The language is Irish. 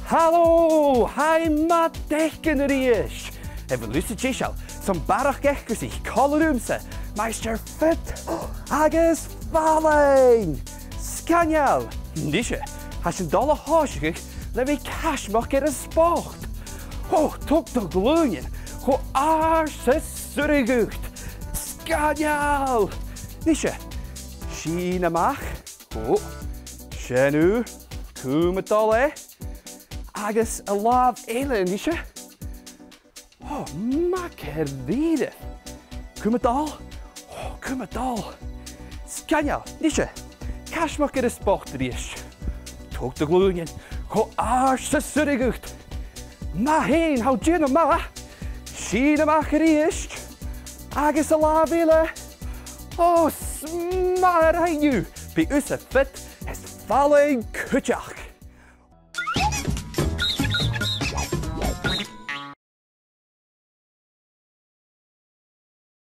Hallo, hi ma dechen riesch. Even lustig is al, zo'n barach gechkus ich kolorumse, meister fit, agus falling. Scanial, nische, has een dolle hoosig, let me cash mag er een sport. Oh, tok de gloeien, go aarse surrigucht. Scanial, nische, China mag, oh, Chenu, kumetale. Agus a love ele, nische. Oh, makker wieder. Kumetal. Oh, kumetal. Scania, nische. Cashmaker de sportrisch. Tok de gloeien. Go aarse surrigucht. Ma heen, hou gin ma. China maker is. Agus a love ele. Oh, smaar hij nu. Bij usse fit is vallen kutjach.